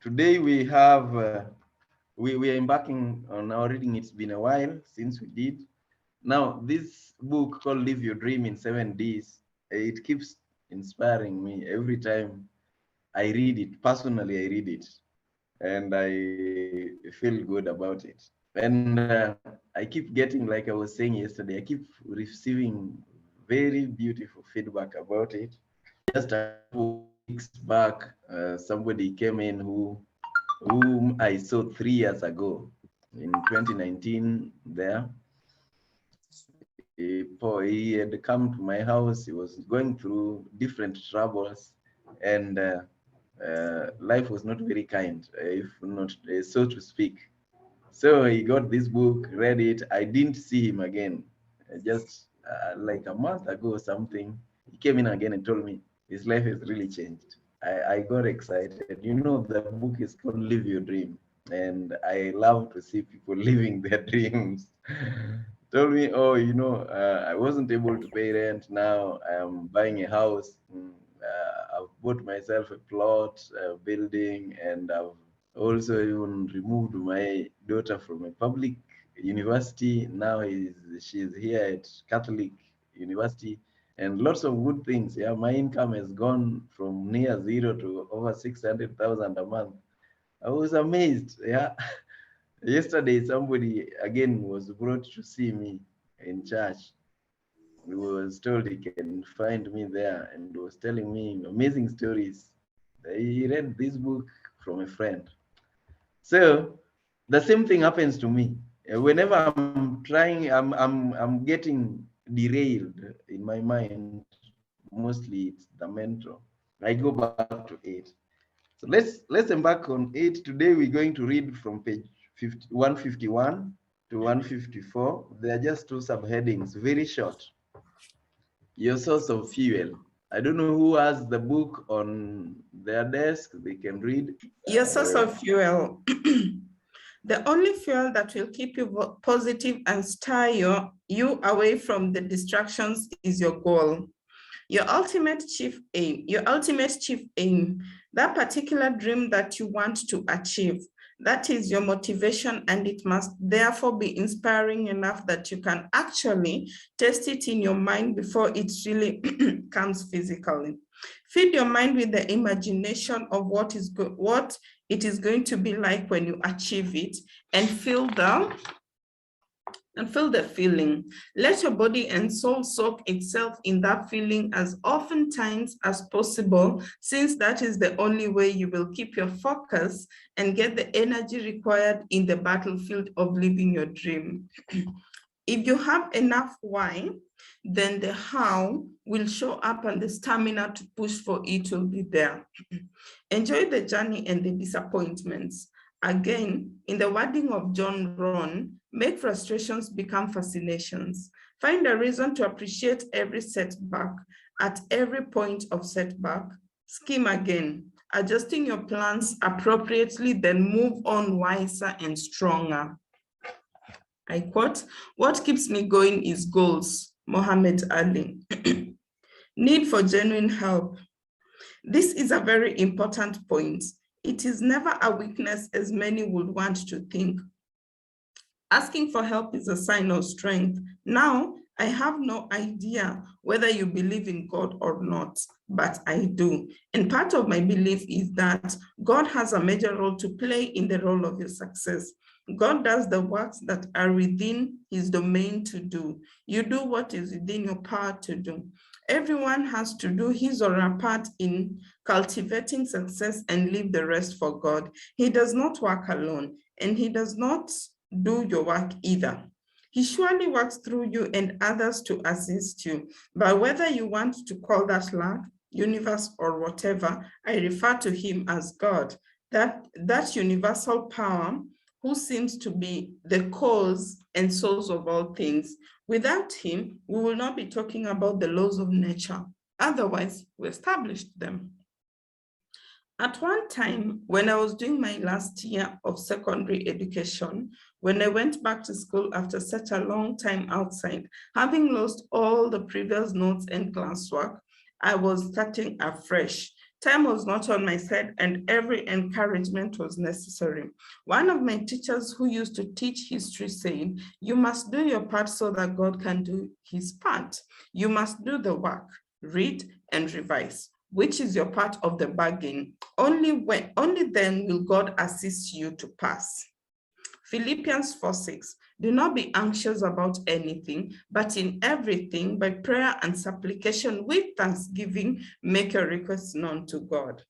today we have, we are embarking on our reading. It's been a while since we did. Now, this book called Live Your Dream in 7 Days, it keeps inspiring me every time I read it. Personally, I read it and I feel good about it. And I keep getting, like I was saying yesterday, I keep receiving very beautiful feedback about it. Just a couple weeks back, somebody came in whom I saw 3 years ago in 2019 there. He had come to my house. He was going through different troubles, and life was not very kind, if not so to speak. So he got this book, read it. I didn't see him again. Just like a month ago or something, he came in again and told me his life has really changed. I got excited. You know, the book is called Live Your Dream, and I love to see people living their dreams. Told me, oh, I wasn't able to pay rent. Now I'm buying a house. I've bought myself a plot, a building, and I've also even removed my daughter from a public university. Now she's here at Catholic University, and lots of good things. Yeah, my income has gone from near zero to over 600,000 a month. I was amazed. Yeah. Yesterday, somebody again was brought to see me in church. He was told he can find me there and was telling me amazing stories. He read this book from a friend. So the same thing happens to me. Whenever I'm trying, I'm getting derailed in my mind. Mostly it's the mental. I go back to 8. So let's embark on 8. Today we're going to read from page 151 to 154. They are just 2 subheadings, very short. Your source of fuel. I don't know who has the book on their desk. They can read. Your source of fuel. The only fuel that will keep you positive and steer you away from the distractions is your goal. Your ultimate chief aim, that particular dream that you want to achieve. That is your motivation, and it must therefore be inspiring enough that you can actually test it in your mind before it really comes physically. Feed your mind with the imagination of what it is going to be like when you achieve it, and feel the feeling. Let your body and soul soak itself in that feeling as oftentimes as possible, since that is the only way you will keep your focus and get the energy required in the battlefield of living your dream. If you have enough why, then the how will show up, and the stamina to push for it will be there. Enjoy the journey and the disappointments. Again, in the wording of John Rohn, make frustrations become fascinations. Find a reason to appreciate every setback. At every point of setback, scheme again, adjusting your plans appropriately, then move on wiser and stronger. I quote, "What keeps me going is goals," Muhammad Ali. Need for genuine help. This is a very important point. It is never a weakness as many would want to think. Asking for help is a sign of strength. Now, I have no idea whether you believe in God or not, but I do. And part of my belief is that God has a major role to play in the role of your success. God does the works that are within his domain to do. You do what is within your power to do. Everyone has to do his or her part in cultivating success and leave the rest for God. He does not work alone, and he does not do your work either. He surely works through you and others to assist you. But whether you want to call that luck, universe, or whatever, I refer to him as God, that universal power who seems to be the cause and source of all things. Without him, we will not be talking about the laws of nature. Otherwise, we established them. At one time, when I was doing my last year of secondary education, when I went back to school after such a long time outside, having lost all the previous notes and classwork, I was starting afresh. Time was not on my side, and every encouragement was necessary. One of my teachers who used to teach history said, "You must do your part so that God can do his part. You must do the work, read and revise, which is your part of the bargain. Only then will God assist you to pass." Philippians 4:6, do not be anxious about anything, but in everything, by prayer and supplication with thanksgiving, make your requests known to God.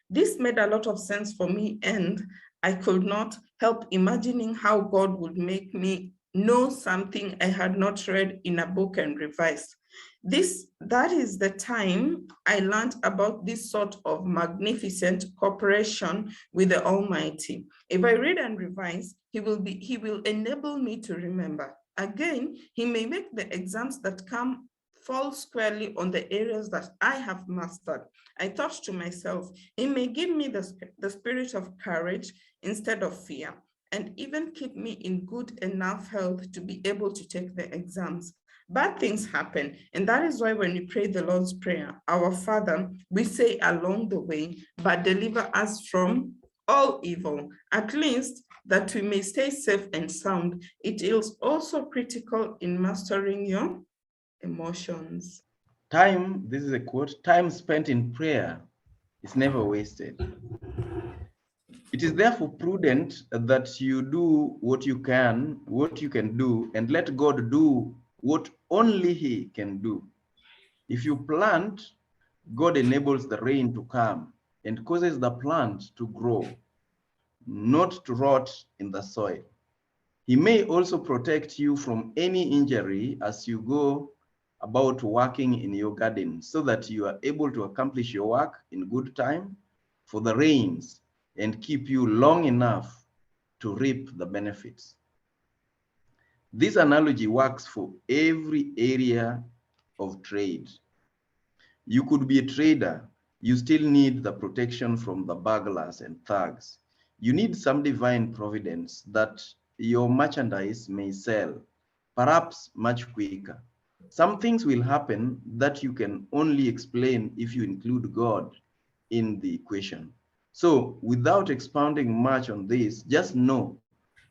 This made a lot of sense for me, and I could not help imagining how God would make me know something I had not read in a book and revise. That is the time I learned about this sort of magnificent cooperation with the Almighty. If I read and revise, He will enable me to remember. Again, He may make the exams that come fall squarely on the areas that I have mastered. I thought to myself, He may give me the spirit of courage instead of fear, and even keep me in good enough health to be able to take the exams. Bad things happen, and that is why when we pray the Lord's Prayer, our Father, we say along the way, but deliver us from all evil, at least that we may stay safe and sound. It is also critical in mastering your emotions. Time, this is a quote, time spent in prayer is never wasted. It is therefore prudent that you do what you can do, and let God do what only He can do. If you plant, God enables the rain to come and causes the plant to grow, not to rot in the soil. He may also protect you from any injury as you go about working in your garden, so that you are able to accomplish your work in good time for the rains and keep you long enough to reap the benefits. This analogy works for every area of trade. You could be a trader. You still need the protection from the burglars and thugs. You need some divine providence that your merchandise may sell, perhaps much quicker. Some things will happen that you can only explain if you include God in the equation. So, without expounding much on this, just know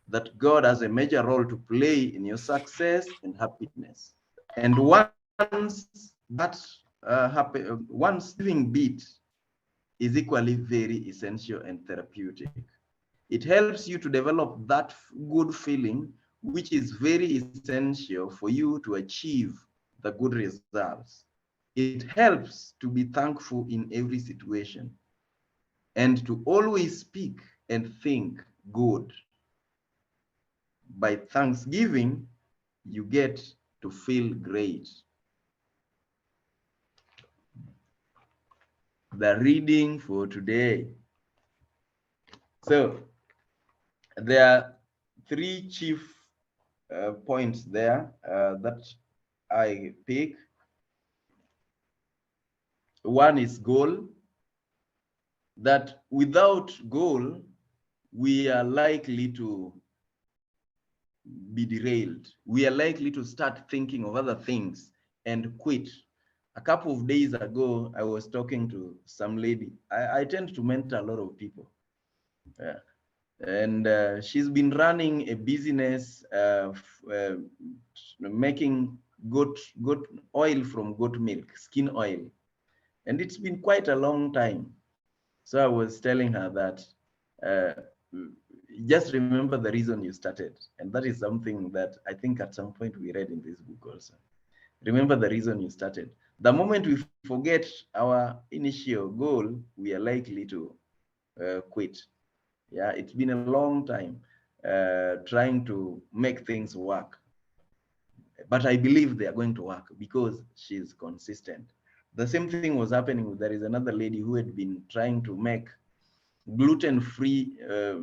that God has a major role to play in your success and happiness. And once living bit is equally very essential and therapeutic. It helps you to develop that good feeling, which is very essential for you to achieve the good results. It helps to be thankful in every situation and to always speak and think good. By Thanksgiving, you get to feel great. The reading for today. So there are three chief points there that I pick. One is goal, that without goal, we are likely to be derailed. We are likely to start thinking of other things and quit. A couple of days ago, I was talking to some lady. I tend to mentor a lot of people. Yeah. And she's been running a business making goat oil from goat milk, skin oil. And it's been quite a long time. So I was telling her that uh, just remember the reason you started. And that is something that I think at some point we read in this book also. Remember the reason you started. The moment we forget our initial goal, we are likely to quit. Yeah, it's been a long time trying to make things work. But I believe they are going to work because she's consistent. The same thing was happening. There is another lady who had been trying to make gluten-free uh,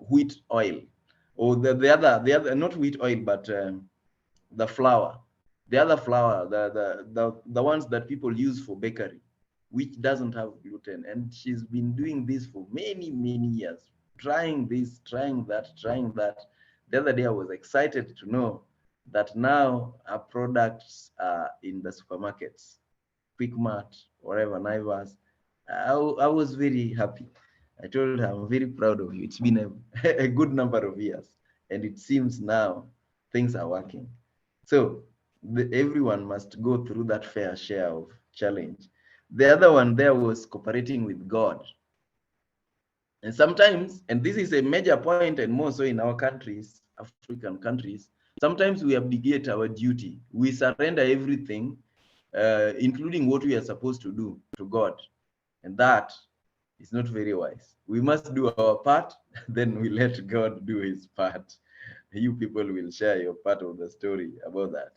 wheat oil, or the other not wheat oil, but the flour, the other flour, the ones that people use for bakery, which doesn't have gluten. And she's been doing this for many years, trying this, trying that, trying that. The other day I was excited to know that now her products are in the supermarkets. Quick Mart, whatever, Naivas. I was very happy. I told her, I'm very proud of you. It's been a good number of years, and it seems now things are working. So everyone must go through that fair share of challenge. The other one there was cooperating with God. And sometimes, and this is a major point, and more so in our countries, African countries, sometimes we abdicate our duty. We surrender everything, including what we are supposed to do, to God. And that is not very wise. We must do our part, then we let God do his part. You people will share your part of the story about that.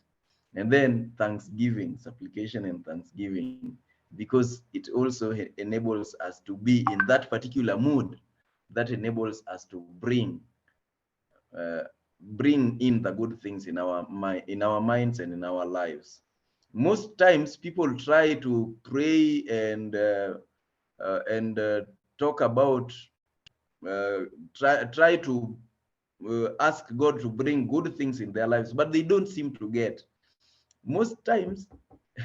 And then thanksgiving, supplication and thanksgiving, because it also enables us to be in that particular mood that enables us to uh, bring in the good things in our minds and in our lives. Most times people try to pray and talk about try to ask God to bring good things in their lives, but they don't seem to get. Most times,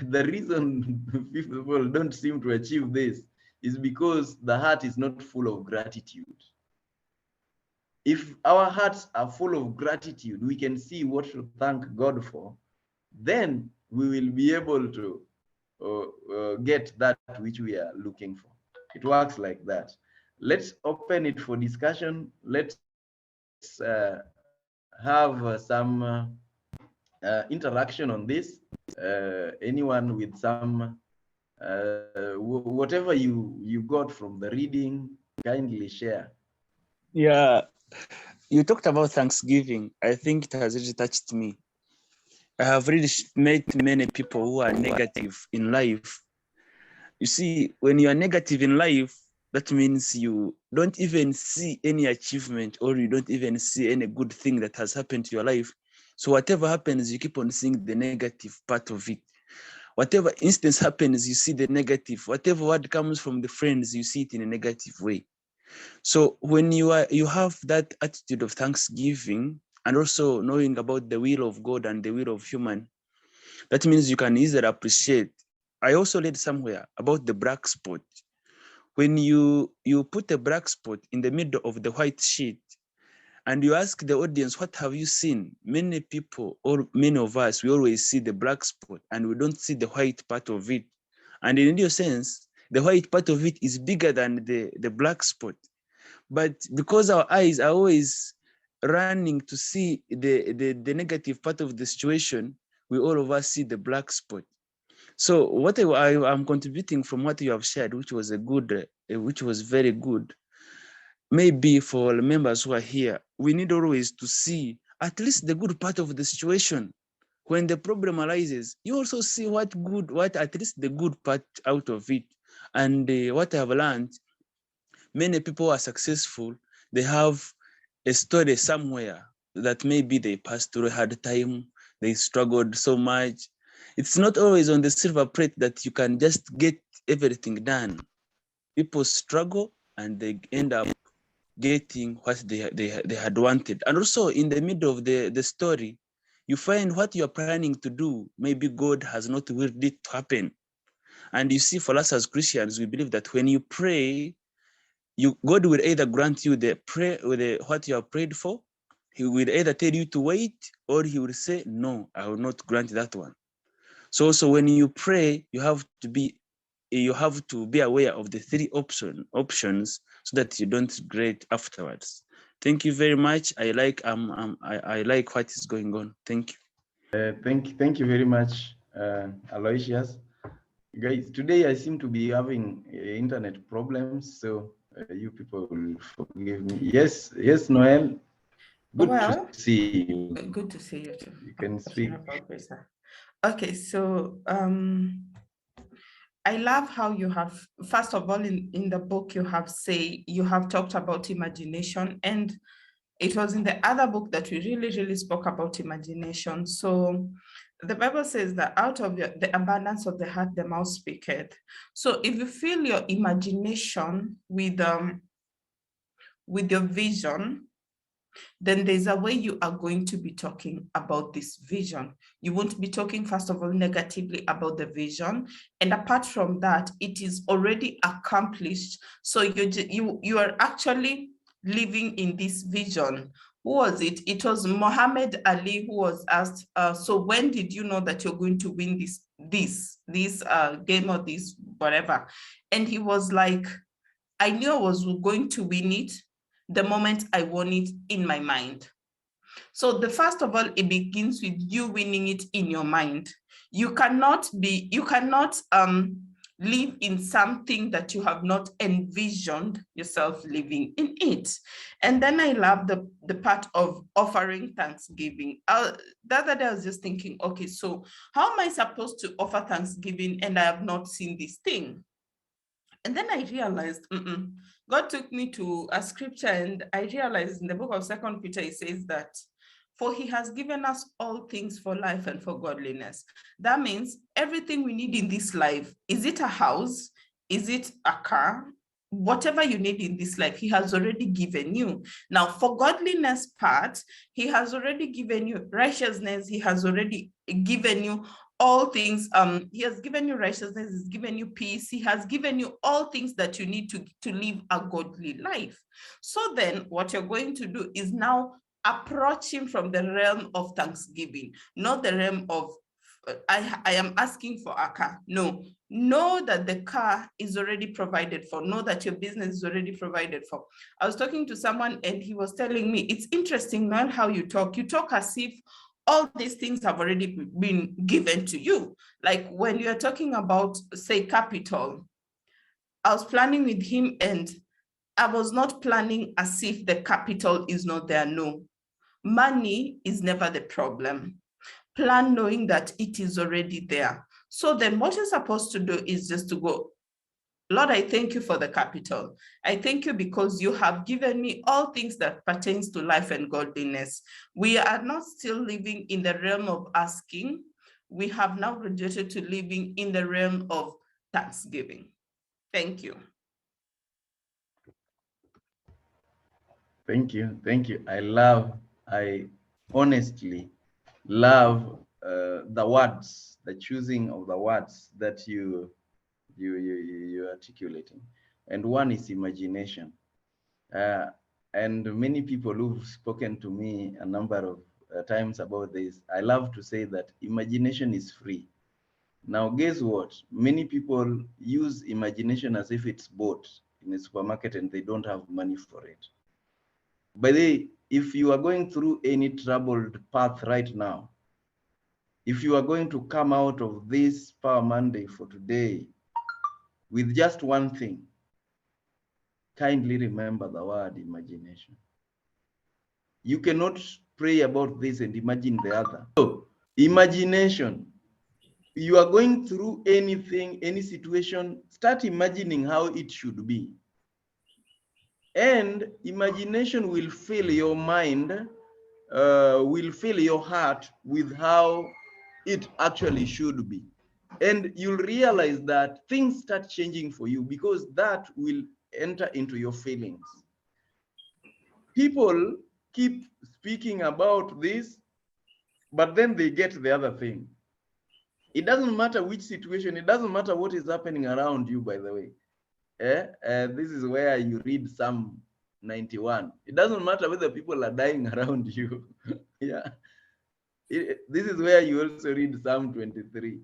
the reason people don't seem to achieve this is because the heart is not full of gratitude. If our hearts are full of gratitude, we can see what to thank God for, then we will be able to get that which we are looking for. It works like that. Let's open it for discussion. Let's have some interaction on this. Anyone with some whatever you got from the reading, kindly share. Yeah, you talked about Thanksgiving. I think it has really touched me. I have really met many people who are negative in life. You see, when you are negative in life, that means you don't even see any achievement, or you don't even see any good thing that has happened to your life. So whatever happens, you keep on seeing the negative part of it. Whatever instance happens, you see the negative. Whatever word comes from the friends, you see it in a negative way. So when you have that attitude of thanksgiving, and also knowing about the will of God and the will of human, that means you can easily appreciate. I also read somewhere about the black spot. When you put a black spot in the middle of the white sheet, and you ask the audience, what have you seen? Many people, or many of us, we always see the black spot and we don't see the white part of it. And in your sense, the white part of it is bigger than the black spot. But because our eyes are always running to see the negative part of the situation, we all of us see the black spot. So what I'm contributing from what you have shared, which was which was very good, maybe for members who are here, we need always to see at least the good part of the situation. When the problem arises, you also see what at least the good part out of it. And what I have learned, many people are successful. They have a story somewhere that maybe they passed through a hard time, they struggled so much. It's not always on the silver plate that you can just get everything done. People struggle and they end up getting what they had wanted. And also in the middle of the story, you find what you're planning to do, maybe God has not willed it to happen. And you see, for us as Christians, we believe that when you pray, God will either grant you what you have prayed for. He will either tell you to wait, or he will say, no, I will not grant that one. So when you pray, you have to be aware of the three options so that you don't regret afterwards. Thank you very much. I like what is going on. Thank you. Thank you very much, Aloysius. Guys, today I seem to be having internet problems, so you people will forgive me. Yes, Noel. Good to see you. Good to see you too. You can speak. Okay, so I love how you have, first of all, in the book you have talked about imagination, and it was in the other book that we really spoke about imagination. So the Bible says that out of the abundance of the heart, the mouth speaketh. So if you fill your imagination with your vision, then there's a way you are going to be talking about this vision. You won't be talking, first of all, negatively about the vision. And apart from that, it is already accomplished. So you are actually living in this vision. Who was it? It was Muhammad Ali who was asked, so when did you know that you're going to win this game or this whatever? And he was like, I knew I was going to win it the moment I won it in my mind. So the first of all, it begins with you winning it in your mind. You cannot live in something that you have not envisioned yourself living in it. And then I love the part of offering thanksgiving. The other day I was just thinking, okay, so how am I supposed to offer thanksgiving and I have not seen this thing? And then I realized, God took me to a scripture, and I realized in the book of 2 Peter, it says that, for he has given us all things for life and for godliness. That means everything we need in this life, is it a house? Is it a car? Whatever you need in this life, he has already given you. Now, for godliness part, he has already given you righteousness. He has already given you all things. He has given you righteousness, he's given you peace, he has given you all things that you need to live a godly life. So then what you're going to do is now approach him from the realm of thanksgiving, not the realm of I am asking for a car. No, know that the car is already provided for. Know that your business is already provided for. I was talking to someone and he was telling me, it's interesting, not how you talk. You talk as if all these things have already been given to you. Like when you're talking about, say, capital, I was planning with him and I was not planning as if the capital is not there. No, money is never the problem. Plan knowing that it is already there. So then what you're supposed to do is just to go, Lord, I thank you for the capital. I thank you because you have given me all things that pertains to life and godliness. We are not still living in the realm of asking. We have now graduated to living in the realm of thanksgiving. Thank you. Thank you. Thank you. I honestly love the words, the choosing of the words that you're articulating. And one is imagination. And many people who've spoken to me a number of times about this, I love to say that imagination is free. Now, guess what? Many people use imagination as if it's bought in a supermarket and they don't have money for it. By the way, if you are going through any troubled path right now, if you are going to come out of this Power Monday for today with just one thing, kindly remember the word imagination. You cannot pray about this and imagine the other. So, imagination. You are going through anything, any situation, start imagining how it should be. And imagination will fill your mind, will fill your heart with how it actually should be. And you'll realize that things start changing for you because that will enter into your feelings. People keep speaking about this, but then they get the other thing. It doesn't matter which situation, it doesn't matter what is happening around you, by the way. This is where you read Psalm 91. It doesn't matter whether people are dying around you. Yeah. This is where you also read Psalm 23.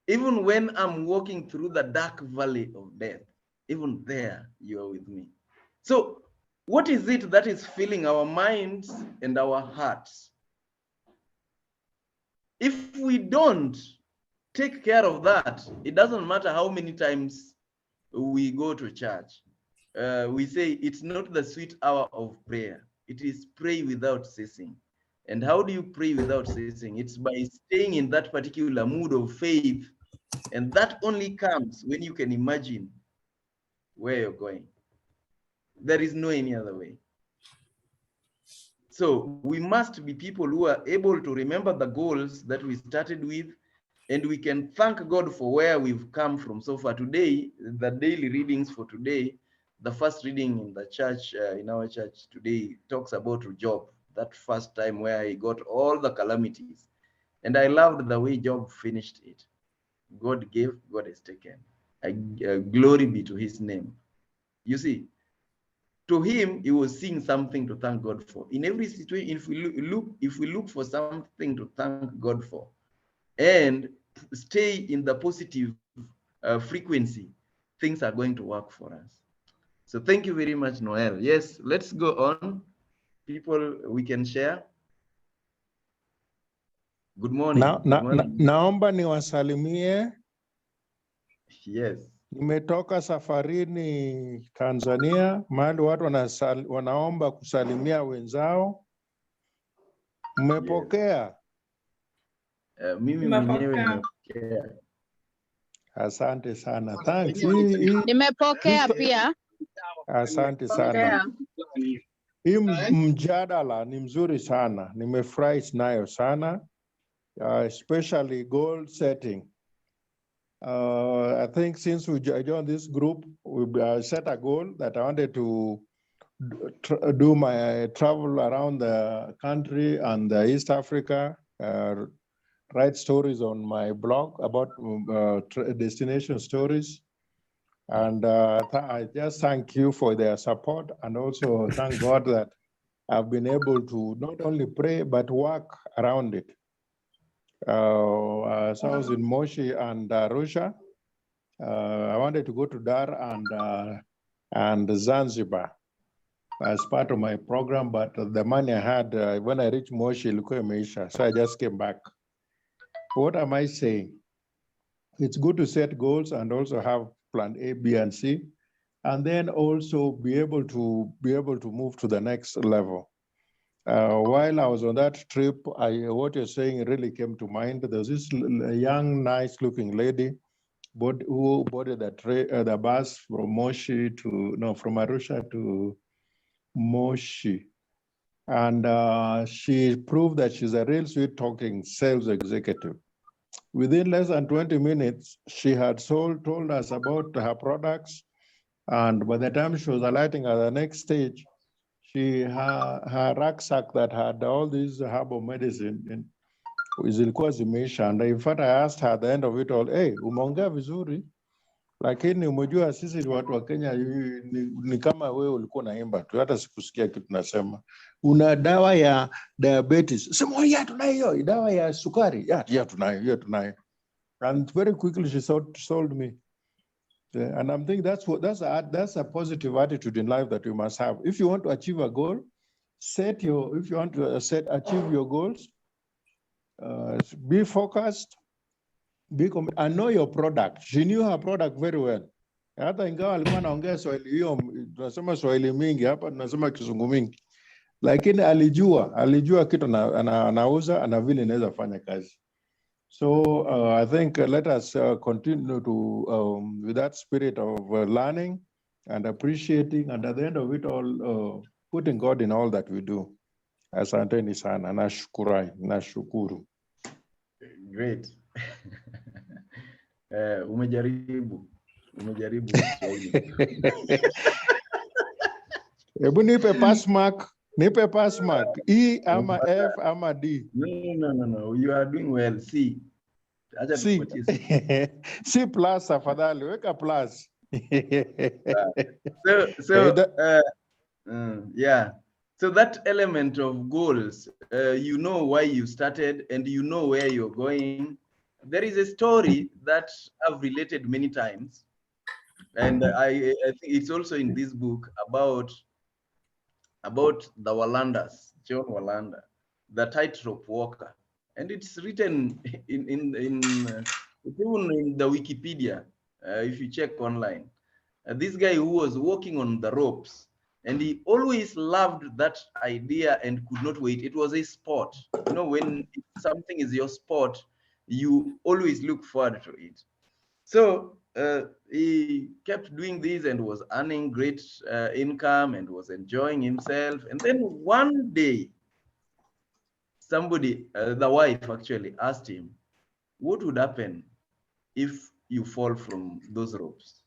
Even when I'm walking through the dark valley of death, even there you are with me. So what is it that is filling our minds and our hearts? If we don't take care of that, it doesn't matter how many times we go to church. We say it's not the sweet hour of prayer. It is pray without ceasing. And how do you pray without ceasing? It's by staying in that particular mood of faith. And that only comes when you can imagine where you're going. There is no any other way. So we must be people who are able to remember the goals that we started with, and we can thank God for where we've come from so far. Today, the daily readings for today, the first reading in the church, in our church today, talks about Job, that first time where he got all the calamities. And I loved the way Job finished it. God gave, God has taken. Glory be to his name. You see, to him, he was seeing something to thank God for. In every situation, if we look for something to thank God for and stay in the positive frequency, things are going to work for us. So thank you very much, Noel. Yes, let's go on. People, we can share. Good morning. Good morning. Naomba niwasalimie. Yes. Nimetoka safarini Tanzania, mahali watu wanaomba kusalimia wenzao. Mmepokea? Mimi mwenyewe nimepokea. Asante sana. Thanks. Nimepokea pia. Asante sana. Hii mjadala ni mzuri sana. Nimefurahi nayo sana. Especially goal setting. I think since we joined this group, we set a goal that I wanted to do my travel around the country and East Africa, write stories on my blog about destination stories. And I just thank you for their support, and also thank God that I've been able to not only pray, but work around it. So I was in Moshi and Arusha. I wanted to go to Dar and Zanzibar as part of my program, but the money I had when I reached Moshi, so I just came back. What am I saying? It's good to set goals and also have plan A, B, and C, and then also be able to move to the next level. While I was on that trip, what you're saying really came to mind. There was this young, nice-looking lady who boarded the bus from from Arusha to Moshi, and she proved that she's a real sweet-talking sales executive. Within less than 20 minutes, she had told us about her products, and by the time she was alighting at the next stage, her rucksack that had all these herbal medicine zilikuwa zimeisha. And in fact, I asked her at the end of it all, hey, umeongea vizuri, lakini umejua sisi watu wa Kenya ni kama wewe ulikuwa unaimba tu, hata sikusikia kitu nasema. Una dawa ya diabetes? Sema, ya tunayo. Dawa ya sukari? Ya tunayo. And very quickly she sold me. And I'm thinking that's a positive attitude in life that you must have. If you want to achieve a goal, achieve your goals, be focused, and know your product. She knew her product very well. Hata ingawa alikuwa anaongea Swahili hiyo, tunasema Swahili mingi hapa, tunasema Kizungu mingi, lakini alijua kitu anauza na vile inaweza fanya kazi. So I think let us continue to with that spirit of learning and appreciating, and at the end of it all, putting God in all that we do. Asanteni sana, nashukuru. Great. Umejaribu Kiswahili. Hebu nipe pass mark. E ama F ama D. No. You are doing well. C. C plus afadhali, weka plus. Yeah. So that element of goals, you know why you started and you know where you're going. There is a story that I've related many times, and I think it's also in this book about the Wallanders, John Wallander, the tightrope walker, and it's written in even in the Wikipedia. If you check online, this guy who was walking on the ropes, and he always loved that idea and could not wait. It was a sport. You know, when something is your sport, you always look forward to it. So he kept doing this and was earning great income and was enjoying himself. And then one day, somebody, the wife actually asked him, what would happen if you fall from those ropes?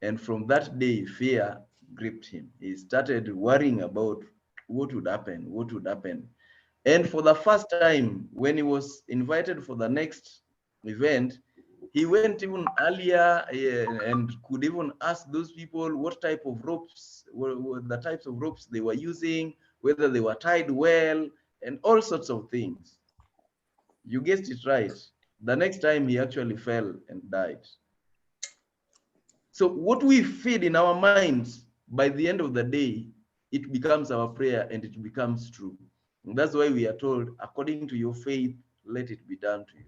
And from that day, fear gripped him. He started worrying about what would happen, what would happen. And for the first time, when he was invited for the next event, he went even earlier and could even ask those people what type of ropes, were the types of ropes they were using, whether they were tied well, and all sorts of things. You guessed it right. The next time he actually fell and died. So what we feed in our minds, by the end of the day, it becomes our prayer and it becomes true. And that's why we are told, according to your faith, let it be done to you.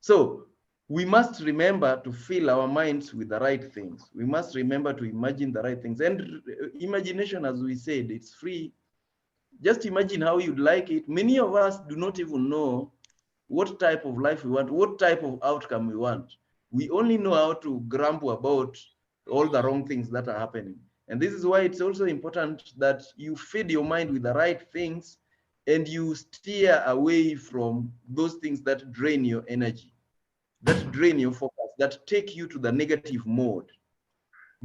So we must remember to fill our minds with the right things. We must remember to imagine the right things. And imagination, as we said, it's free. Just imagine how you'd like it. Many of us do not even know what type of life we want, what type of outcome we want. We only know how to grumble about all the wrong things that are happening. And this is why it's also important that you feed your mind with the right things and you steer away from those things that drain your energy, that drain your focus, that take you to the negative mode.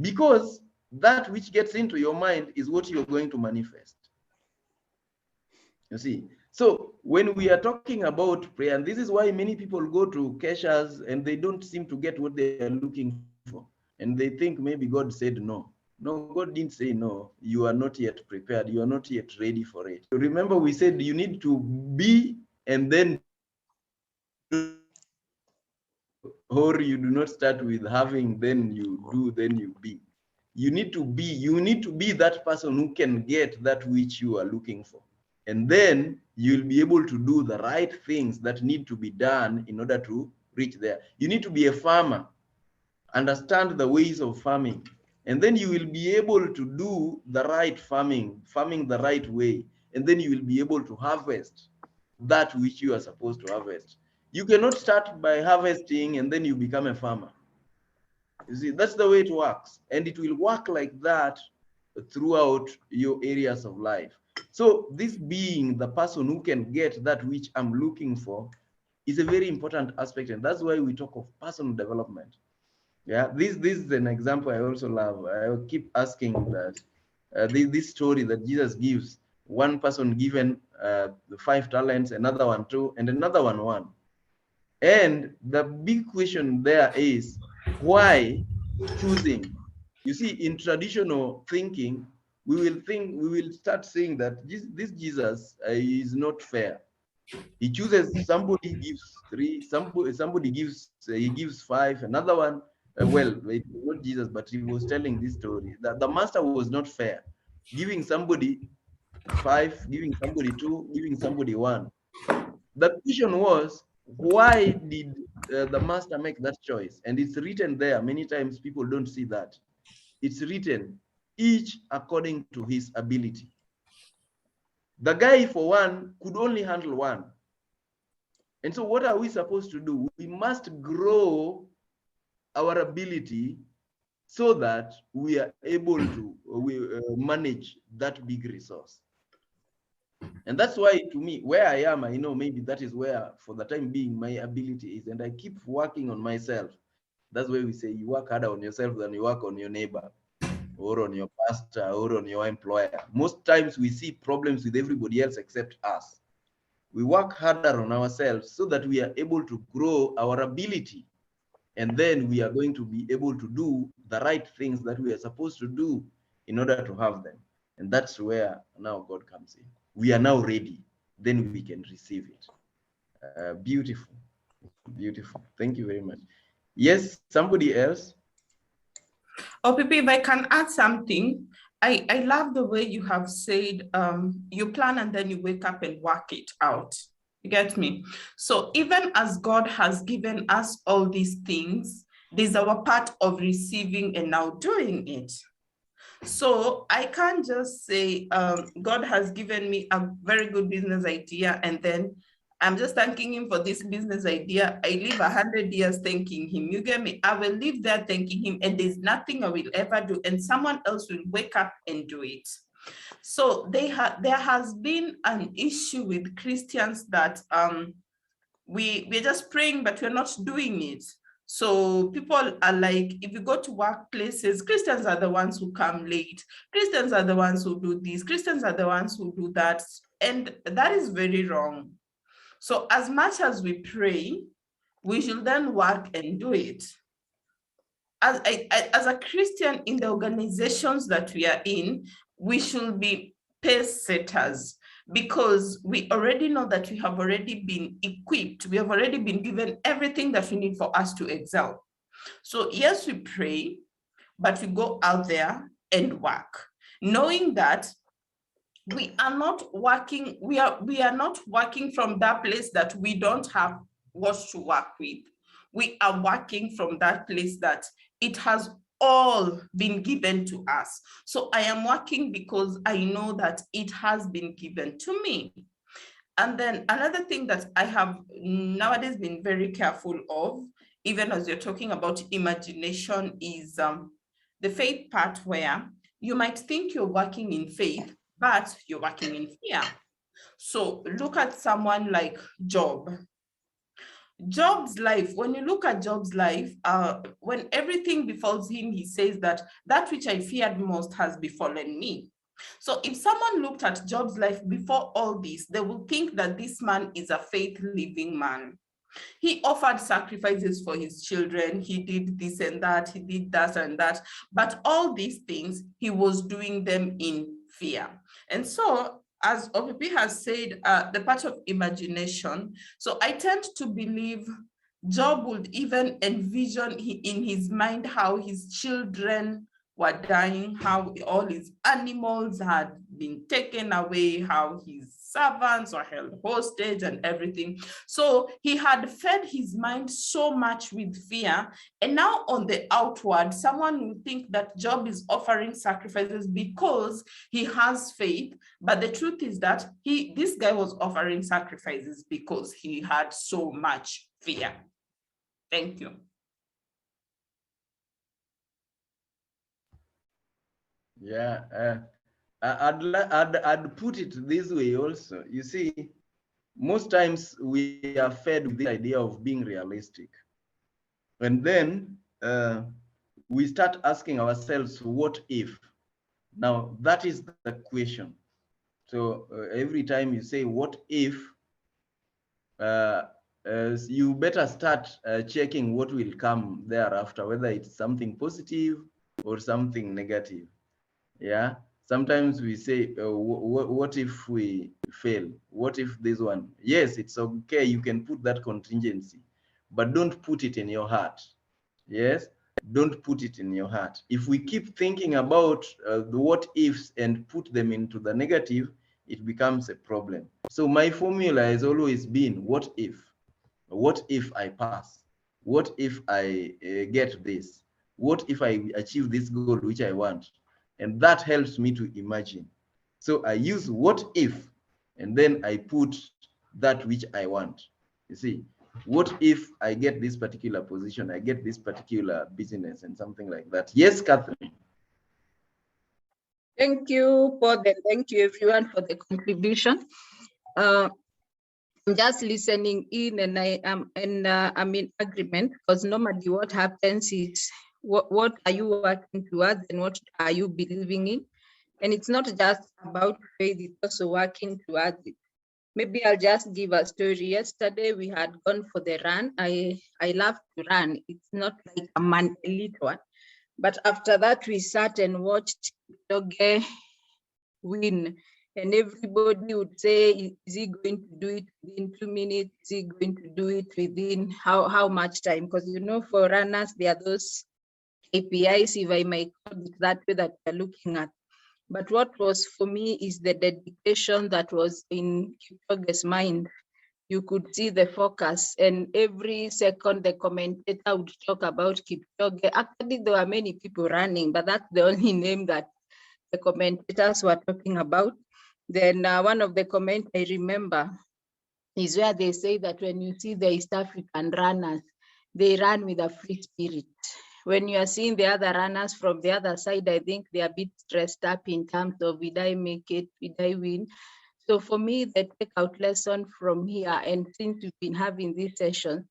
Because that which gets into your mind is what you're going to manifest. You see, so when we are talking about prayer, and this is why many people go to keshas and they don't seem to get what they are looking for. And they think maybe God said no. No, God didn't say no. You are not yet prepared. You are not yet ready for it. Remember, we said you need to be and then, or you do not start with having, then you do, then you be. You need to be that person who can get that which you are looking for. And then you'll be able to do the right things that need to be done in order to reach there. You need to be a farmer, understand the ways of farming, and then you will be able to do the right farming the right way, and then you will be able to harvest that which you are supposed to harvest. You cannot start by harvesting and then you become a farmer. You see, that's the way it works, and it will work like that throughout your areas of life. So this being the person who can get that which I'm looking for is a very important aspect, and that's why we talk of personal development. Yeah, this is an example I also love. I will keep asking that this story that Jesus gives. One person given 5 talents, another one 2, and another one 1. And the big question there is, why choosing? You see, in traditional thinking, we will start saying that this Jesus is not fair. He chooses somebody, gives 3, somebody gives he gives 5, another one. Well, it was not Jesus, but he was telling this story that the master was not fair, giving somebody 5, giving somebody 2, giving somebody 1. The question was, why did the master make that choice? And it's written there. Many times people don't see that. It's written, each according to his ability. The guy, for one, could only handle 1. And so what are we supposed to do? We must grow our ability so that we are able to manage that big resource. And that's why, to me, where I am, I know maybe that is where, for the time being, my ability is. And I keep working on myself. That's why we say you work harder on yourself than you work on your neighbor or on your pastor or on your employer. Most times we see problems with everybody else except us. We work harder on ourselves so that we are able to grow our ability. And then we are going to be able to do the right things that we are supposed to do in order to have them. And that's where now God comes in. We are now ready. Then we can receive it. Beautiful. Beautiful. Thank you very much. Yes, somebody else? Oh, Pipi, if I can add something, I love the way you have said you plan and then you wake up and work it out. You get me? So even as God has given us all these things, there's our part of receiving and now doing it. So I can't just say God has given me a very good business idea and then I'm just thanking him for this business idea. I live 100 years thanking him. You get me? I will live there thanking him and there's nothing I will ever do and someone else will wake up and do it. So there has been an issue with Christians that we're just praying, but we're not doing it. So people are like, if you go to workplaces, Christians are the ones who come late. Christians are the ones who do this. Christians are the ones who do that. And that is very wrong. So as much as we pray, we should then work and do it. As a Christian in the organizations that we are in, we should be pace setters, because we already know that we have already been equipped. We have already been given everything that we need for us to excel. So yes, we pray, but we go out there and work, knowing that we are not working, we are not working from that place that we don't have what to work with. We are working from that place that it has all been given to us. So I am working because I know that it has been given to me. And then another thing that I have nowadays been very careful of, even as you're talking about imagination, is the faith part, where you might think you're working in faith, but you're working in fear. So look at someone like Job. Job's life, when you look at Job's life, when everything befalls him, he says that that which I feared most has befallen me. So if someone looked at Job's life before all this, they will think that this man is a faith-living man. He offered sacrifices for his children. He did this and that. He did that and that. But all these things, he was doing them in fear. And so, as OPP has said, the part of imagination. So I tend to believe Job would even envision in his mind how his children were dying, how all his animals had been taken away, how his servants were held hostage and everything. So he had fed his mind so much with fear. And now on the outward, someone will think that Job is offering sacrifices because he has faith. But the truth is that this guy was offering sacrifices because he had so much fear. Thank you. Yeah, I'd put it this way also. You see, most times we are fed with this idea of being realistic. And then we start asking ourselves, what if? Now, that is the question. So every time you say, what if, you better start checking what will come thereafter, whether it's something positive or something negative. Yeah. Sometimes we say, what if we fail? What if this one? Yes, it's okay. You can put that contingency, but don't put it in your heart. Yes. Don't put it in your heart. If we keep thinking about the what ifs and put them into the negative, it becomes a problem. So my formula has always been, what if? What if I pass? What if I get this? What if I achieve this goal which I want? And that helps me to imagine. So I use what if, and then I put that which I want. You see, what if I get this particular position, I get this particular business and something like that. Yes, Catherine. Thank you, Paul, and thank you everyone for the contribution. I'm just listening in, and I'm in agreement, because normally what happens is, what are you working towards and what are you believing in? And it's not just about faith, it's also working towards it. Maybe I'll just give a story. Yesterday we had gone for the run. I love to run. It's not like a elite one. But after that, we sat and watched Kipchoge win. And everybody would say, is he going to do it within 2 minutes? Is he going to do it within how much time? Because, you know, for runners, there are those KPIs, if I might call it that way, that we're looking at. But what was for me is the dedication that was in Kipchoge's mind. You could see the focus, and every second the commentator would talk about Kipchoge. Actually, there were many people running, but that's the only name that the commentators were talking about. Then one of the comments I remember is where they say that when you see the East African runners, they run with a free spirit. When you are seeing the other runners from the other side, I think they are a bit stressed up in terms of, did I make it, did I win? So for me, the takeout lesson from here, and since we've been having this session,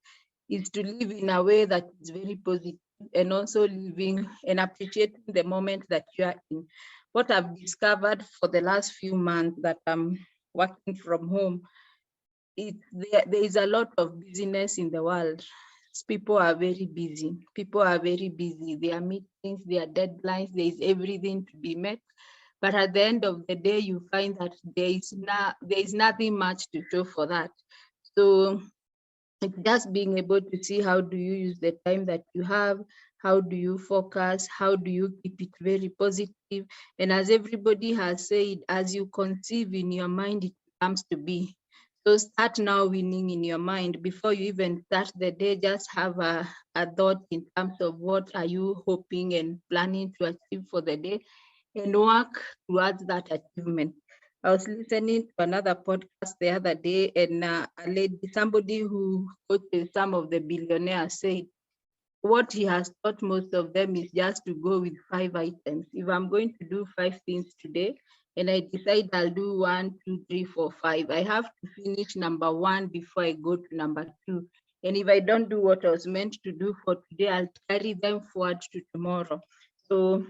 is to live in a way that is very positive, and also living and appreciating the moment that you are in. What I've discovered for the last few months that I'm working from home, there is a lot of busyness in the world. People are very busy. People are very busy. There are meetings, there are deadlines, there is everything to be met. But at the end of the day, you find that there is nothing much to show for that. So it's just being able to see how do you use the time that you have, how do you focus, how do you keep it very positive. And as everybody has said, as you conceive in your mind, it comes to be. So start now winning in your mind. Before you even start the day, just have a thought in terms of what are you hoping and planning to achieve for the day, and work towards that achievement. I was listening to another podcast the other day, and a lady, somebody who coaches some of the billionaires, said what he has taught most of them is just to go with 5 items. If I'm going to do 5 things today, and I decide I'll do 1, 2, 3, 4, 5, I have to finish number 1 before I go to number 2. And if I don't do what I was meant to do for today, I'll carry them forward to tomorrow. So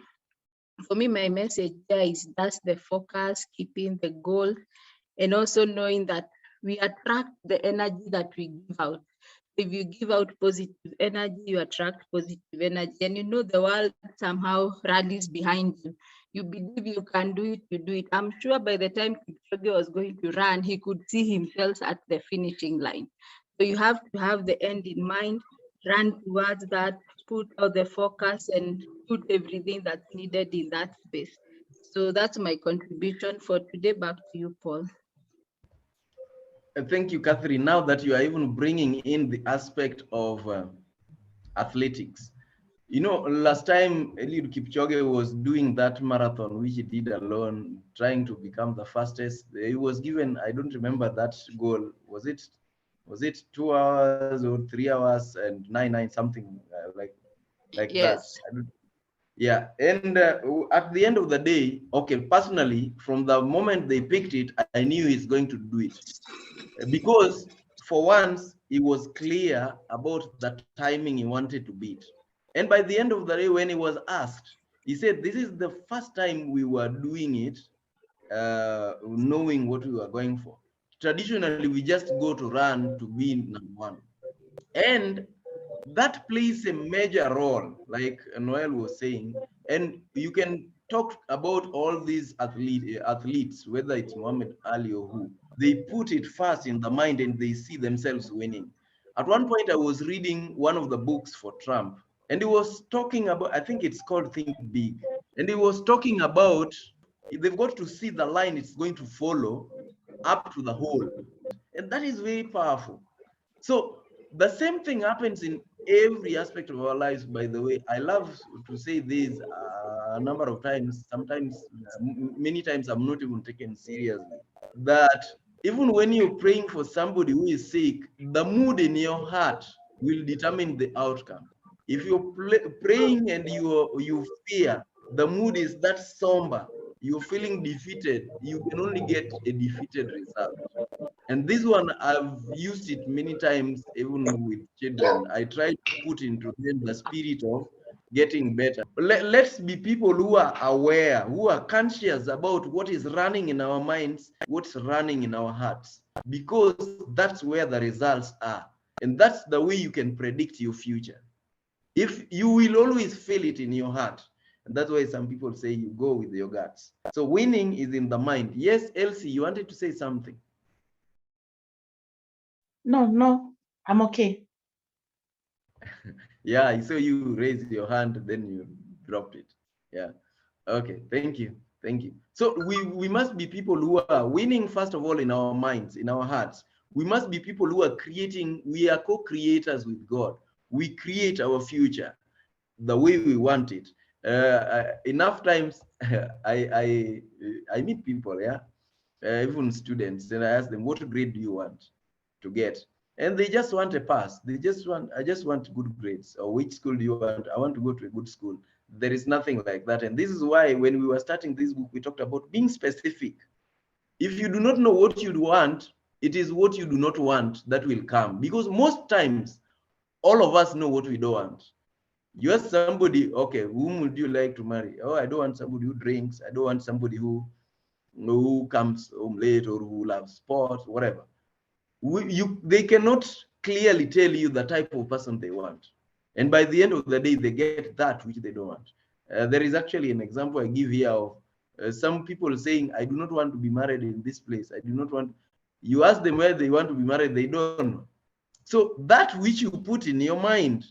for me, my message there is that's the focus, keeping the goal, and also knowing that we attract the energy that we give out. If you give out positive energy, you attract positive energy, and you know the world somehow rallies behind you. You believe you can do it, you do it. I'm sure by the time Kipchoge was going to run, he could see himself at the finishing line. So you have to have the end in mind, run towards that, put out the focus, and put everything that's needed in that space. So that's my contribution for today. Back to you, Paul. Thank you, Catherine. Now that you are even bringing in the aspect of athletics. You know, last time Eliud Kipchoge was doing that marathon, which he did alone, trying to become the fastest. He was given, I don't remember that goal. Was it 2 hours or 3 hours and 9 something like that? Yes. Yeah, and at the end of the day, okay, personally, from the moment they picked it, I knew he's going to do it. Because for once, he was clear about the timing he wanted to beat. And by the end of the day, when he was asked, he said, this is the first time we were doing it, knowing what we were going for. Traditionally, we just go to run to be number one. And that plays a major role, like Noel was saying. And you can talk about all these athletes, whether it's Muhammad Ali or who, they put it first in the mind and they see themselves winning. At one point, I was reading one of the books for Trump, and he was talking about, I think it's called Think Big. And he was talking about, they've got to see the line it's going to follow up to the hole. And that is very powerful. So the same thing happens in every aspect of our lives, by the way. I love to say this a number of times, sometimes, many times I'm not even taken seriously, that even when you're praying for somebody who is sick, the mood in your heart will determine the outcome. If you're praying and you fear, the mood is that somber, you're feeling defeated, you can only get a defeated result. And this one, I've used it many times, even with children. I try to put into them the spirit of getting better. Let's be people who are aware, who are conscious about what is running in our minds, what's running in our hearts, because that's where the results are. And that's the way you can predict your future. If you will always feel it in your heart. And that's why some people say you go with your guts. So winning is in the mind. Yes, Elsie, you wanted to say something. No, I'm okay. Yeah, I saw you raise your hand, then you dropped it. Yeah. Okay, thank you. Thank you. So we must be people who are winning, first of all, in our minds, in our hearts. We must be people who are creating, we are co-creators with God. We create our future the way we want it. Enough times I meet people, yeah, even students, and I ask them, what grade do you want to get? And they just want a pass. They just want, I just want good grades. Or which school do you want? I want to go to a good school. There is nothing like that. And this is why when we were starting this book, we talked about being specific. If you do not know what you want, it is what you do not want that will come. Because most times, All of us know what we don't want. You ask somebody, okay, whom would you like to marry? Oh, I don't want somebody who drinks. I don't want somebody who comes home late or who loves sports, whatever. They cannot clearly tell you the type of person they want. And by the end of the day, they get that which they don't want. There is actually an example I give here of some people saying, I do not want to be married in this place. I do not want. You ask them where they want to be married, they don't know. So that which you put in your mind,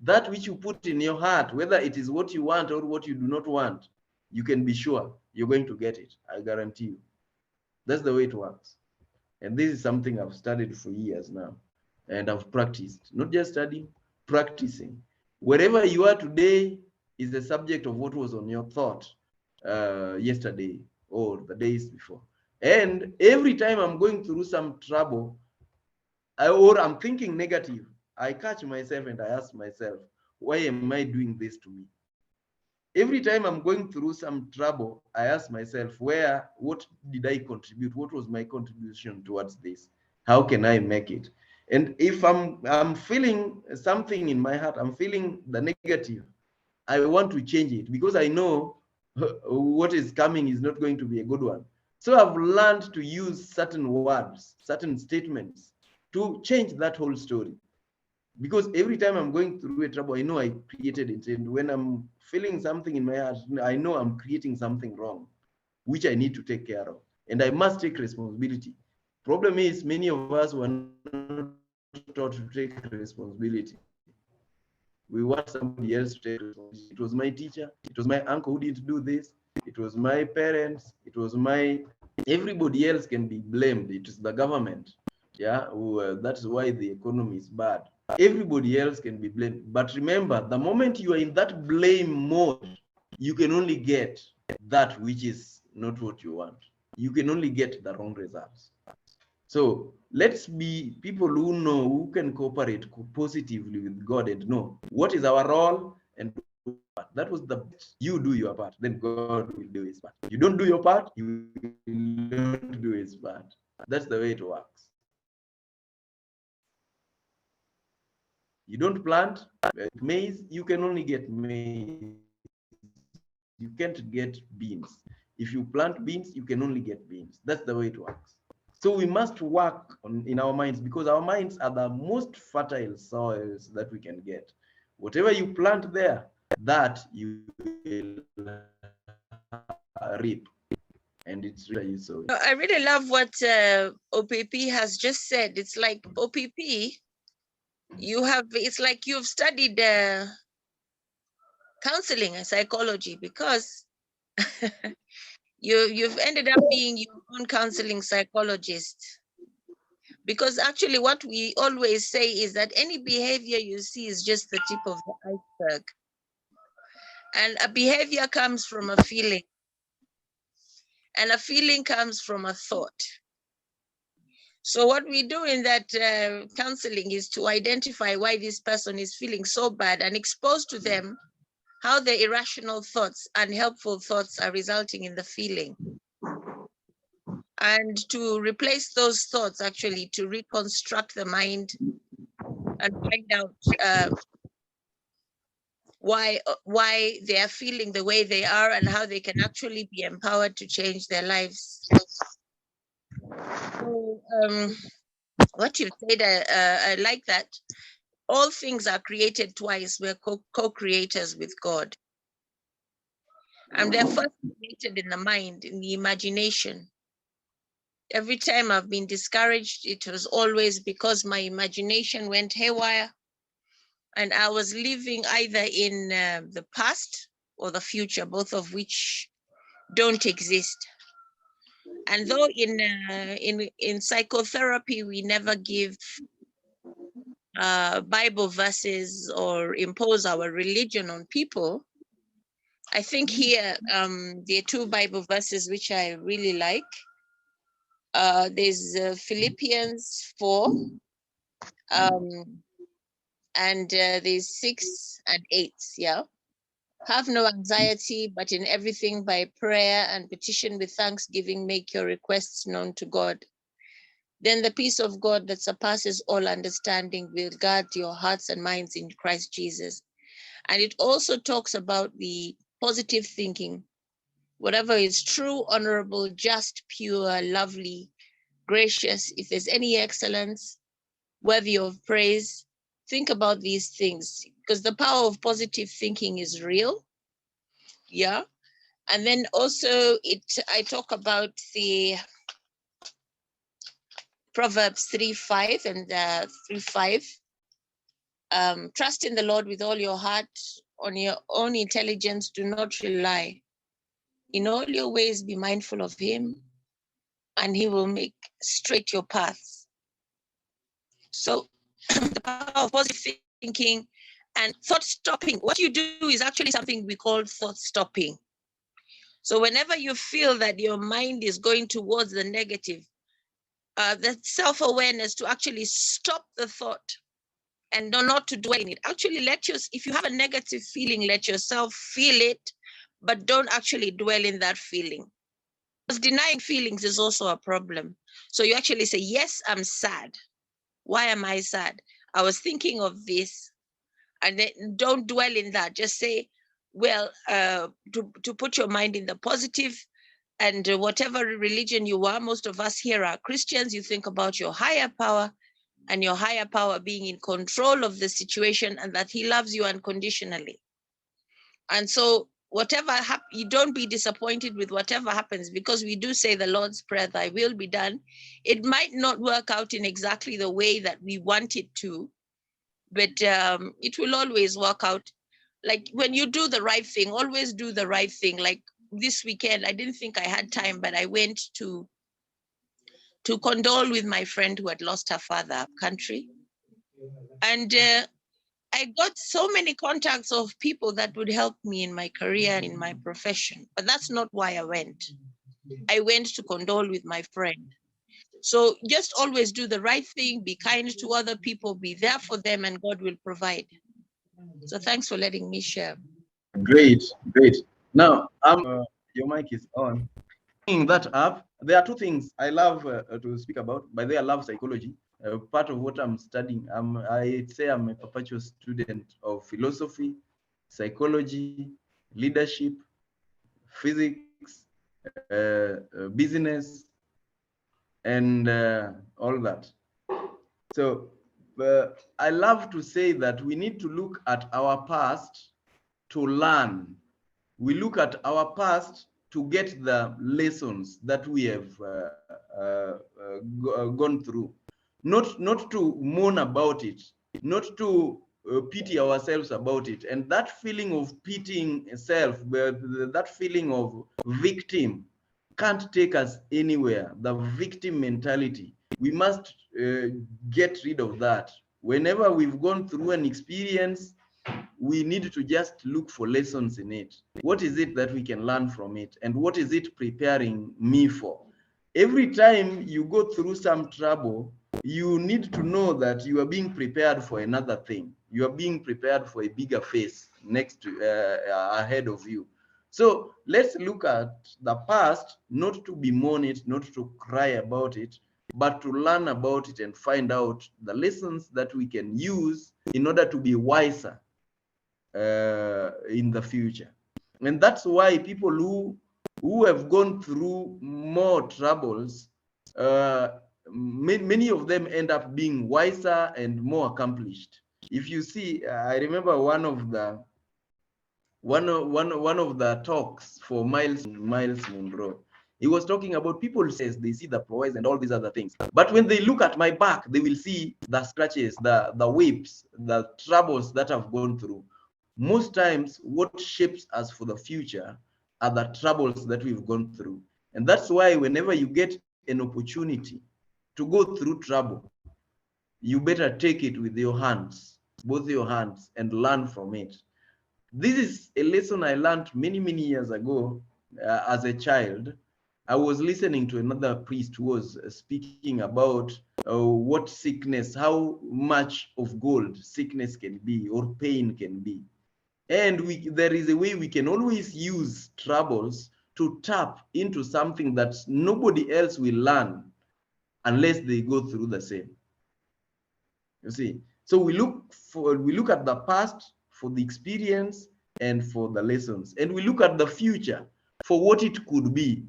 that which you put in your heart, whether it is what you want or what you do not want, you can be sure you're going to get it. I guarantee you. That's the way it works. And this is something I've studied for years now. And I've practiced, not just studying, practicing. Wherever you are today is the subject of what was on your thought yesterday or the days before. And every time I'm going through some trouble, or I'm thinking negative, I catch myself and I ask myself, why am I doing this to me? Every time I'm going through some trouble, I ask myself, what did I contribute? What was my contribution towards this? How can I make it? And if I'm feeling something in my heart, I'm feeling the negative, I want to change it because I know what is coming is not going to be a good one. So I've learned to use certain words, certain statements to change that whole story. Because every time I'm going through a trouble, I know I created it. And when I'm feeling something in my heart, I know I'm creating something wrong, which I need to take care of. And I must take responsibility. Problem is, many of us were not taught to take responsibility. We want somebody else to take responsibility. It was my teacher, it was my uncle who didn't do this, it was my parents, it was everybody else can be blamed. It is the government. Yeah, that's why the economy is bad. Everybody else can be blamed. But remember, the moment you are in that blame mode, you can only get that which is not what you want. You can only get the wrong results. So let's be people who know, who can cooperate positively with God and know what is our role and that was the best. You do your part, then God will do his part. You don't do your part, you will not do his part. That's the way it works. You don't plant maize, you can only get maize. You can't get beans. If you plant beans, you can only get beans. That's the way it works. So we must work in our minds because our minds are the most fertile soils that we can get. Whatever you plant there, that you will reap. And it's really so. I really love what OPP has just said. It's like OPP, it's like you've studied counseling and psychology because you've ended up being your own counseling psychologist. Because actually what we always say is that any behavior you see is just the tip of the iceberg. And a behavior comes from a feeling. And a feeling comes from a thought. So what we do in that counseling is to identify why this person is feeling so bad and expose to them how the irrational thoughts, unhelpful thoughts are resulting in the feeling. And to replace those thoughts, actually, to reconstruct the mind and find out why they are feeling the way they are and how they can actually be empowered to change their lives. So, what you said, I like that. All things are created twice. We're co-creators with God. And they're first created in the mind, in the imagination. Every time I've been discouraged, it was always because my imagination went haywire. And I was living either in the past or the future, both of which don't exist. And though in psychotherapy, we never give Bible verses or impose our religion on people, I think here there are two Bible verses which I really like. There's Philippians 4, and there's 6 and 8, yeah. Have no anxiety, but in everything by prayer and petition with thanksgiving, make your requests known to God. Then the peace of God that surpasses all understanding will guard your hearts and minds in Christ Jesus. And it also talks about the positive thinking. Whatever is true, honorable, just, pure, lovely, gracious, if there's any excellence, worthy of praise, think about these things, because the power of positive thinking is real. Yeah. And then also I talk about the Proverbs 3:5 and 3:5. Trust in the Lord with all your heart. On your own intelligence, do not rely. In all your ways, be mindful of him, and he will make straight your paths. So the power of positive thinking and thought stopping. What you do is actually something we call thought stopping. So whenever you feel that your mind is going towards the negative, that self-awareness to actually stop the thought and not to dwell in it. Actually, if you have a negative feeling, let yourself feel it, but don't actually dwell in that feeling. Because denying feelings is also a problem. So you actually say, yes, I'm sad. Why am I sad? I was thinking of this. And then don't dwell in that. Just say, well, to put your mind in the positive, and whatever religion you are, most of us here are Christians, you think about your higher power, and your higher power being in control of the situation, and that he loves you unconditionally. And so whatever you don't be disappointed with whatever happens, because we do say the Lord's Prayer, thy will be done. It might not work out in exactly the way that we want it to, but it will always work out. Like when you do the right thing, always do the right thing. Like this weekend, I didn't think I had time, but I went to condole with my friend who had lost her father up country. And I got so many contacts of people that would help me in my career and in my profession, but that's not why I went. I went to condole with my friend. So just always do the right thing, be kind to other people, be there for them, and God will provide. So thanks for letting me share. Great, great. Now, your mic is on. That up, there are two things I love to speak about. By the way, I love psychology. Part of what I'm studying, I'd say I'm a perpetual student of philosophy, psychology, leadership, physics, business, and all that. So I love to say that we need to look at our past to learn. We look at our past to get the lessons that we have gone through, not to mourn about it, not to pity ourselves about it. And that feeling of pitying self, that feeling of victim, can't take us anywhere. The victim mentality, we must get rid of that. Whenever we've gone through an experience, we need to just look for lessons in it. What is it that we can learn from it? And what is it preparing me for? Every time you go through some trouble, you need to know that you are being prepared for another thing. You are being prepared for a bigger phase next to ahead of you. So let's look at the past, not to bemoan it, not to cry about it, but to learn about it and find out the lessons that we can use in order to be wiser in the future. And that's why people who have gone through more troubles, many of them end up being wiser and more accomplished. If you see, I remember one of the talks for Miles Monroe. He was talking about people says they see the prowess and all these other things, but when they look at my back, they will see the scratches, the whips, the troubles that I've gone through. Most times, what shapes us for the future are the troubles that we've gone through. And that's why whenever you get an opportunity to go through trouble, you better take it with your hands, both your hands, and learn from it. This is a lesson I learned many years ago as a child. I was listening to another priest who was speaking about what sickness, how much of gold sickness can be or pain can be. And there is a way we can always use troubles to tap into something that nobody else will learn unless they go through the same. You see, so we look at the past for the experience and for the lessons, and we look at the future for what it could be.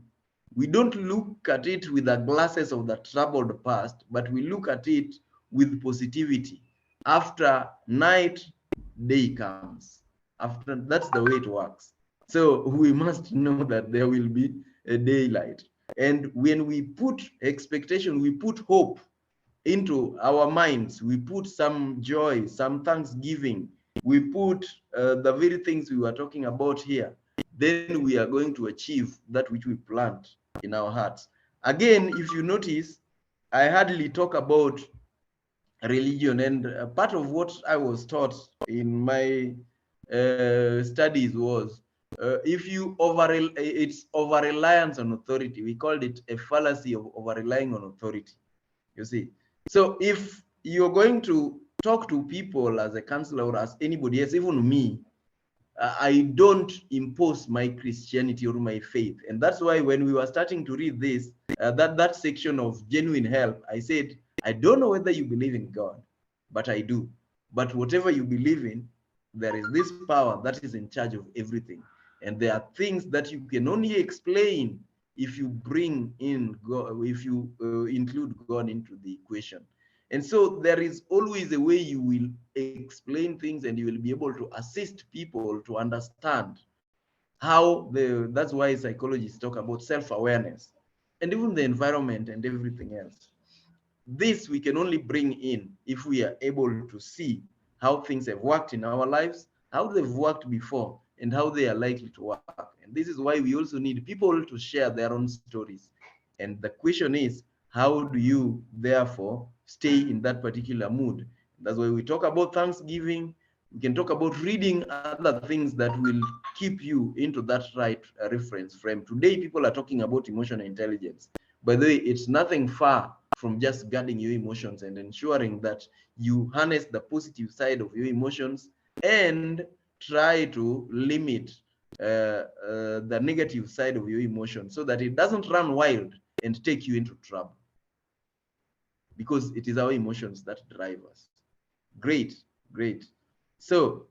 We don't look at it with the glasses of the troubled past, but we look at it with positivity. After night, day comes. After, that's the way it works. So we must know that there will be a daylight. And when we put expectation, we put hope into our minds, we put some joy, some thanksgiving, we put the very things we were talking about here, then we are going to achieve that which we plant in our hearts. Again, if you notice, I hardly talk about religion, and part of what I was taught in my studies was if you it's over reliance on authority. We called it a fallacy of over relying on authority. You see, so if you're going to talk to people as a counselor or as anybody else, even me, I don't impose my Christianity or my faith. And that's why when we were starting to read this, that section of genuine help, I said, I don't know whether you believe in God, but I do. But whatever you believe in, there is this power that is in charge of everything. And there are things that you can only explain if you bring in God, if you include God into the equation. And so there is always a way you will explain things, and you will be able to assist people to understand how that's why psychologists talk about self-awareness and even the environment and everything else. This we can only bring in if we are able to see how things have worked in our lives, how they've worked before, and how they are likely to work. And this is why we also need people to share their own stories. And the question is, how do you therefore stay in that particular mood? That's why we talk about Thanksgiving. We can talk about reading other things that will keep you into that right reference frame. Today, people are talking about emotional intelligence. By the way, it's nothing far from just guarding your emotions and ensuring that you harness the positive side of your emotions and try to limit the negative side of your emotions so that it doesn't run wild and take you into trouble, because it is our emotions that drive us. Great, great. So